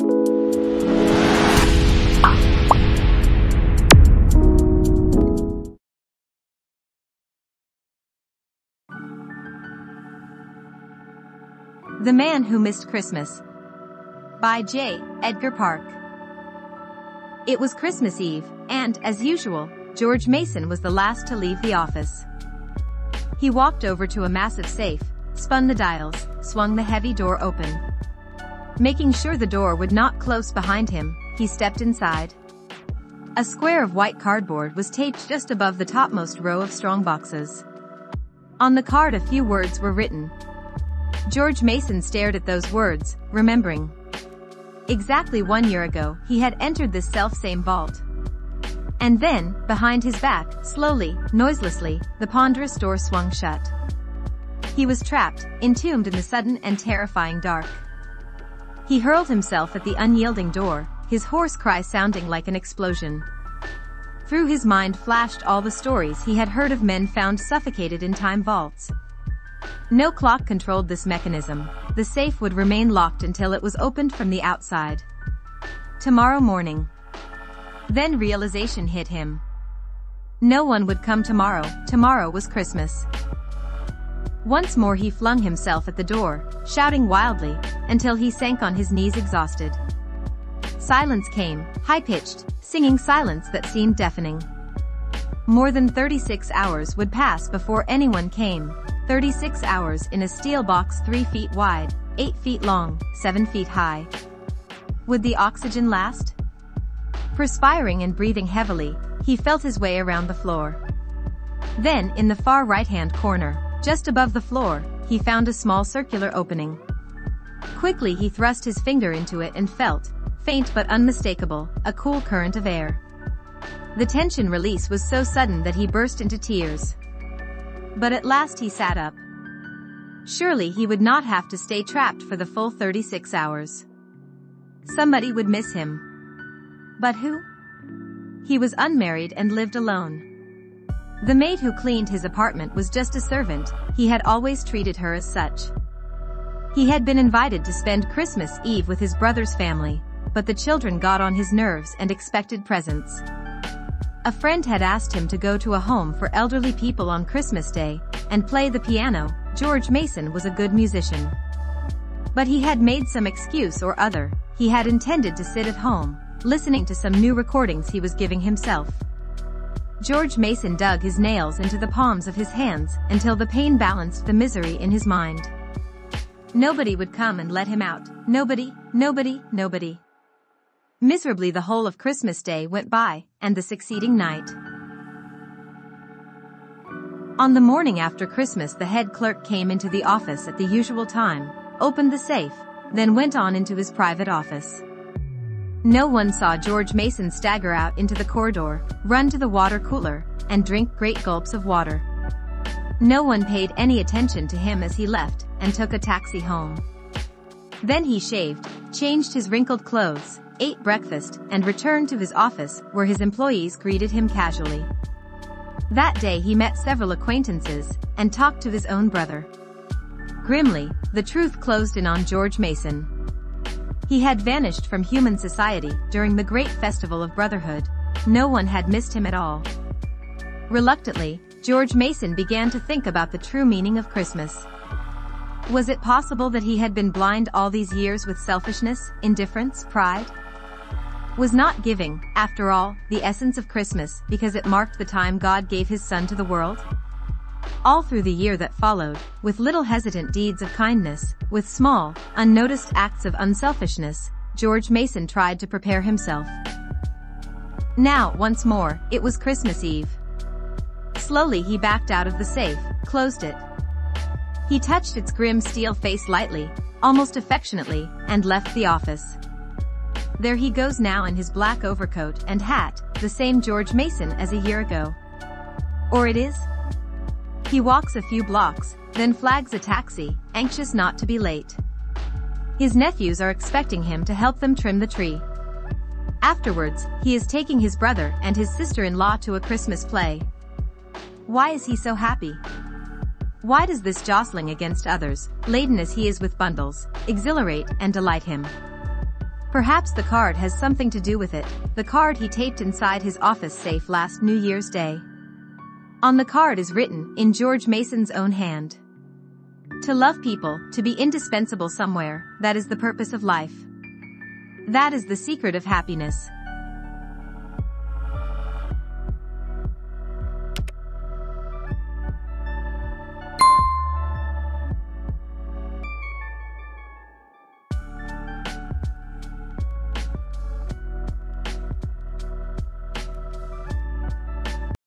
The Man Who Missed Christmas by J. Edgar Park. It was Christmas Eve, and, as usual, George Mason was the last to leave the office. He walked over to a massive safe, spun the dials, swung the heavy door open. Making sure the door would not close behind him, he stepped inside. A square of white cardboard was taped just above the topmost row of strong boxes. On the card a few words were written. George Mason stared at those words, remembering. Exactly 1 year ago, he had entered this self-same vault. And then, behind his back, slowly, noiselessly, the ponderous door swung shut. He was trapped, entombed in the sudden and terrifying dark. He hurled himself at the unyielding door, his hoarse cry sounding like an explosion. Through his mind flashed all the stories he had heard of men found suffocated in time vaults. No clock controlled this mechanism. The safe would remain locked until it was opened from the outside. Tomorrow morning. Then realization hit him. No one would come tomorrow. Tomorrow was Christmas. Once more he flung himself at the door, shouting wildly, until he sank on his knees exhausted. Silence came, high-pitched, singing silence that seemed deafening. More than 36 hours would pass before anyone came. 36 hours in a steel box 3 feet wide, 8 feet long, 7 feet high. Would the oxygen last? Perspiring and breathing heavily, he felt his way around the floor. Then, in the far right-hand corner, just above the floor, he found a small circular opening. Quickly he thrust his finger into it and felt, faint but unmistakable, a cool current of air. The tension release was so sudden that he burst into tears. But at last he sat up. Surely he would not have to stay trapped for the full 36 hours. Somebody would miss him. But who? He was unmarried and lived alone. The maid who cleaned his apartment was just a servant. He had always treated her as such. He had been invited to spend Christmas Eve with his brother's family, but the children got on his nerves and expected presents. A friend had asked him to go to a home for elderly people on Christmas Day and play the piano. George Mason was a good musician. But he had made some excuse or other. He had intended to sit at home, listening to some new recordings he was giving himself. George Mason dug his nails into the palms of his hands until the pain balanced the misery in his mind. Nobody would come and let him out. Nobody, nobody, nobody. Miserably the whole of Christmas Day went by, and the succeeding night. On the morning after Christmas the head clerk came into the office at the usual time, opened the safe, then went on into his private office. No one saw George Mason stagger out into the corridor, run to the water cooler, and drink great gulps of water. No one paid any attention to him as he left, and took a taxi home. Then he shaved, changed his wrinkled clothes, ate breakfast, and returned to his office, where his employees greeted him casually. That day he met several acquaintances, and talked to his own brother. Grimly, the truth closed in on George Mason. He had vanished from human society during the great festival of brotherhood. No one had missed him at all. Reluctantly, George Mason began to think about the true meaning of Christmas. Was it possible that he had been blind all these years with selfishness, indifference, pride? Was not giving, after all, the essence of Christmas because it marked the time God gave his Son to the world? All through the year that followed, with little hesitant deeds of kindness, with small, unnoticed acts of unselfishness, George Mason tried to prepare himself. Now, once more, it was Christmas Eve. Slowly he backed out of the safe, closed it. He touched its grim steel face lightly, almost affectionately, and left the office. There he goes now in his black overcoat and hat, the same George Mason as a year ago. Or it is? He walks a few blocks, then flags a taxi, anxious not to be late. His nephews are expecting him to help them trim the tree. Afterwards, he is taking his brother and his sister-in-law to a Christmas play. Why is he so happy? Why does this jostling against others, laden as he is with bundles, exhilarate and delight him? Perhaps the card has something to do with it, the card he taped inside his office safe last New Year's Day. On the card is written, in George Mason's own hand. To love people, to be indispensable somewhere, that is the purpose of life. That is the secret of happiness.